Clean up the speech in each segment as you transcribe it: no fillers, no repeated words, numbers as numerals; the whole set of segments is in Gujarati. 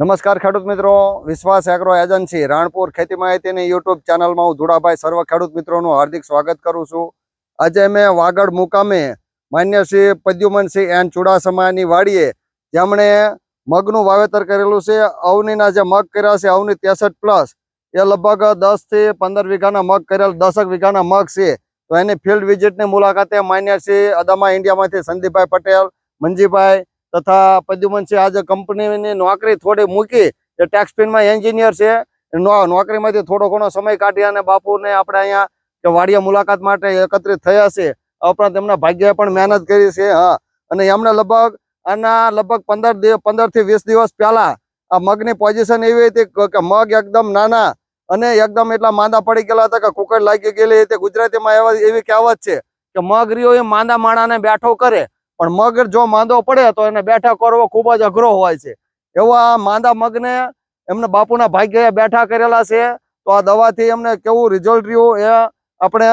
નમસ્કાર ખેડૂત મિત્રો, વિશ્વાસ એગ્રો એજન્સી રાણપુર ખેતી માહિતીની યુટ્યુબ ચેનલમાં હું ધુડાભાઈ સર્વ ખેડૂત મિત્રોનું હાર્દિક સ્વાગત કરું છું. આજે મેં વાગડ મુકામે માન્ય શ્રી પદ્યુમનસિંહ એન ચુડાસમાની વાડીએ જેમણે મગનું વાવેતર કરેલું છે. અવનીના જે મગ કર્યા છે અવની 63+, એ લગભગ 10 થી 15 વીઘાના મગ કરેલ, 10 વીઘાના મગ છે. તો એની ફિલ્ડ વિઝિટની મુલાકાતે માન્ય શ્રી અદામા ઇન્ડિયામાંથી સંદીપભાઈ પટેલ, મંજીભાઈ તથા પદ્યુમનસિંહ આજે કંપનીની નોકરી થોડી મૂકી, એ ટેક્સપિનમાં એન્જિનિયર છે, નોકરીમાંથી થોડો ઘણો સમય કાઢી અને બાપુને આપણે અહીંયા કે વાડીએ મુલાકાત માટે એકત્રિત થયા છે. આ ઉપરાંત એમના ભાગ્યએ પણ મહેનત કરી છે. હા, અને એમણે લગભગ 15 થી 20 દિવસ પહેલા આ મગની પોઝિશન એવી હતી કે મગ એકદમ નાના અને એકદમ એટલા માંદા પડી ગયેલા હતા કે કુકડ લાગી ગયેલી હતી. ગુજરાતીમાં એવી કહેવત છે કે મગ રહ્યો એ માંદા માણાને બેઠો કરે, પણ મગ જો માંદો પડે તો એને બેઠા કરવો ખૂબ જ અઘરો હોય છે. એવા માંદા મગને એમને બાપુના ભાગ્યએ બેઠા કરેલા છે. તો આ દવાથી એમને કેવું રિઝલ્ટ રહ્યું એ આપણે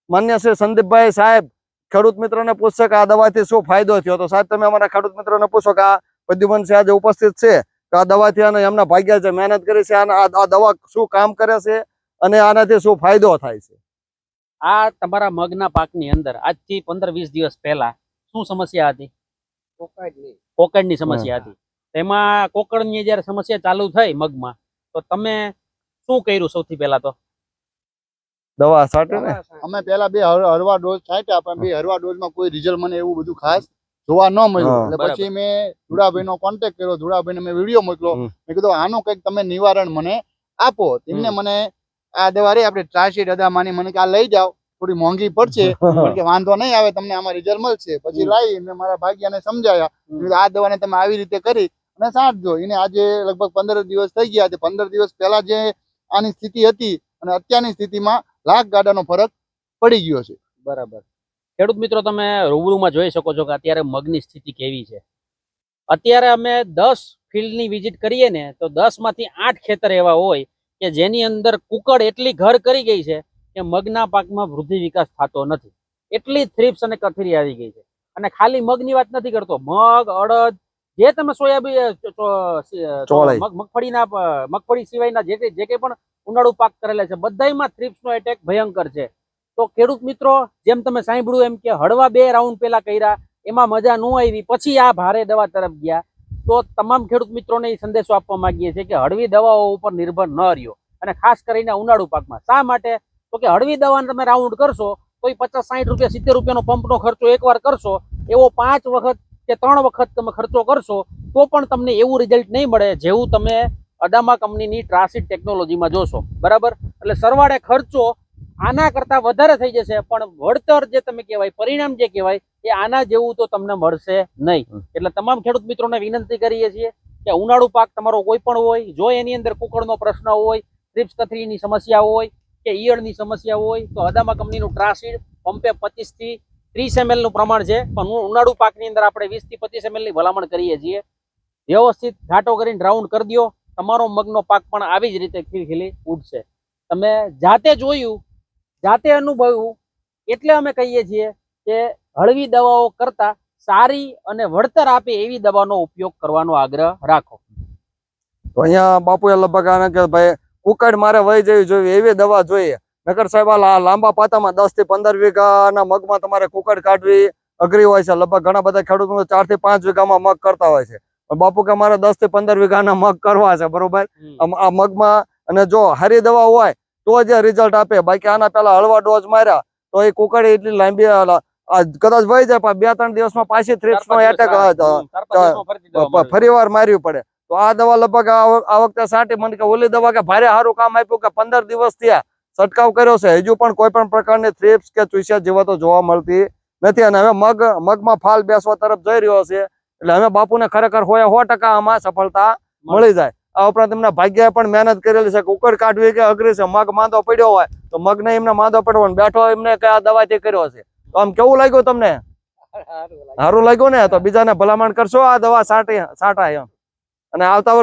માન્ય શ્રી સંદીપભાઈ સાહેબ ખેડૂત મિત્રોને પૂછશે કે આ દવાથી શું ફાયદો થયો. તો સાહેબ તમે અમારા ખેડૂત મિત્રોને પૂછો કે આ પદ્યુમનસિંહ આજે ઉપસ્થિત છે કે આ દવાથી અને એમના ભાગ્ય જે મહેનત કરી છે આ દવા શું કામ કરે છે અને આનાથી શું ફાયદો થાય છે. આ તમારા મગના પાકની અંદર આજથી 15-20 દિવસ પહેલા શું સમસ્યા હતી? કોકડની સમસ્યા હતી. તેમાં કોકડની જયારે સમસ્યા ચાલુ થઈ મગમાં, તો તમે શું કર્યું? સૌથી પહેલા તો દવા છાંટી ને અમે પેલા બે હળવા ડોઝ છાંટ્યા, પણ બે હળવા ડોઝમાં કોઈ રિઝલ્ટ મને એવું બધું ખાસ જોવા ન મળ્યું. એટલે પછી મેં ધુડાભાઈ નો કોન્ટેક્ટ કર્યો, ધુડાભાઈને મેં વિડીયો મોકલ્યો. મેં કીધું આનું કંઈક તમે નિવારણ મને આપો. તેમને મને આ દવા રે આપણે ટ્રાસીડ અદામાની મને કે આ લઈ જાઓ, થોડી મોંઘી પડશે પણ કે વાંધો નહીં આવે, તમને આમાં રિઝલ્ટ મળશે. પછી લાવી મેં મારા ભાગ્યાને સમજાયા, આ દવાને તમે આવી રીતે કરી અને છાંટજો. એને આજે લગભગ 15 દિવસ થઈ ગયા છે. 15 દિવસ પહેલા જે આની સ્થિતિ હતી અને અત્યારની સ્થિતિમાં લાખ ગાડાનો ફરક પડી ગયો છે. બરાબર. ખેડૂત મિત્રો, તમે રૂબરૂમાં જોઈ શકો છો કે અત્યારે મગની સ્થિતિ કેવી છે. અત્યારે અમે 10 ફિલ્ડની વિઝિટ કરીએ ને તો 10 માંથી 8 ખેતર એવા હોય કે જેની અંદર કુકડ એટલી ઘર કરી ગઈ છે કે મગના પાકમાં વૃદ્ધિ વિકાસ થતો નથી. એટલી થ્રિપ્સ અને કથરી આવી ગઈ છે. અને ખાલી મગની વાત નથી કરતો, મગ, અડદ, જે તમે સોયાબીન, મગફળી સિવાયના જે કંઈ પણ ઉનાળુ પાક કરેલા છે બધાયમાં થ્રિપ્સનો એટેક ભયંકર છે. તો ખેડૂત મિત્રો, જેમ તમે સાંભળ્યું એમ કે હળવા 2 રાઉન્ડ પેલા કર્યા, એમાં મજા ન આવી, પછી આ ભારે દવા તરફ ગયા. તો તમામ ખેડૂત મિત્રોને એ સંદેશો આપવા માંગીએ છીએ કે હળવી દવાઓ ઉપર નિર્ભર ન રહ્યો, અને ખાસ કરીને ઉનાળુ પાકમાં. શા માટે? તો કે હળવી દવાને તમે રાઉન્ડ કરશો તો 50-60 રૂપિયા 70 રૂપિયાનો પંપનો ખર્ચો એકવાર કરશો, એવો 5 વખત કે 3 વખત તમે ખર્ચો કરશો તો પણ તમને એવું રિઝલ્ટ નહીં મળે જેવું તમે અદામા કંપનીની ટ્રાસીડ ટેકનોલોજીમાં જોશો. બરાબર? એટલે સરવાળે ખર્ચો આના કરતા વધારે થઈ જશે, પણ વળતર જે તમે કહેવાય, પરિણામ જે કહેવાય, એ આના જેવું તો તમને મળશે નહીં. એટલે તમામ ખેડૂત મિત્રોને વિનંતી કરીએ છીએ કે ઉનાળુ પાક તમારો કોઈ પણ હોય, જો એની અંદર કુકડનો પ્રશ્ન હોય, થ્રિપ્સ કથરીની સમસ્યા હોય કે ઈયળની સમસ્યા હોય, તો અદામા કંપનીનું ટ્રાસીડ પંપે 25 થી 30 ml નું પ્રમાણ છે, પણ ઉનાળુ પાકની અંદર આપણે 20 થી 25 ml ની ભલામણ કરીએ છીએ. વ્યવસ્થિત ઘાટો કરીને રાઉન્ડ કરી દો, તમારો મગનો પાક પણ આવી જ રીતે ખીલખીલી ઉઠશે. તમે જાતે જોયું, જાતે અનુભવ્યું, એટલે અમે કહીએ છીએ કે હળવી દવાઓ કરતા સારી અને વળતર આપે એવી દવાનો ઉપયોગ કરવાનો આગ્રહ રાખો. તો અહીંયા બાપુએ લગભગ આને કે ભાઈ કુકડ મારે વહી જવી જોઈએ એવી દવા જોઈએ. નકર સાહેબ આ લાંબા પાતામાં 10 થી 15 વીઘાના મગમાં તમારે કુકડ કાઢવી અઘરી હોય છે. લગભગ ઘણા બધા ખેડૂતો 4 થી 5 વીઘામાં મગ કરતા હોય છે. બાપુ કે મારે 10 થી 15 વીઘાના મગ કરવા છે. બરોબર? આ મગમાં અને જો હારી દવા હોય તો જ રિઝલ્ટ આપે. બાકી આના પેલા હળવા ડોઝ માર્યા તો એ કુકડ એટલી લાંબી કદાચ વહી જાય, પણ 2-3 દિવસમાં પાછી થ્રિપ્સનો એટેક ફરીવાર મારવી પડે. તો આ દવા લગભગ આ વખતે છાંટી, મને કે ઓલી દવા કે ભારે સારું કામ આપ્યું કે 15 દિવસ થયા છંટકાવ કર્યો છે, હજુ પણ કોઈ પણ પ્રકારની થ્રિપ્સ કે ચૂસ્યા જીવાતો જોવા મળતી નથી. અને હવે મગમાં ફાલ બેસવા તરફ જઈ રહ્યો છે. એટલે હવે બાપુને ખરેખર 100% આમાં સફળતા મળી જાય. આ ઉપરાંત એમના ભાગ્યએ પણ મહેનત કરેલી છે. કુકડ કાઢવી કે અઘરી છે. મગ માંદો પડ્યો હોય તો મગને એમને માંદો પડવો બેઠો એમને કે આ દવાથી કર્યો છે. તો આમ કેવું લાગ્યું તમને? સારું લાગ્યું ને? તો બીજાને ભલામણ કરશો આ દવા છાંટાય એમ. અને આવતા વર્ષે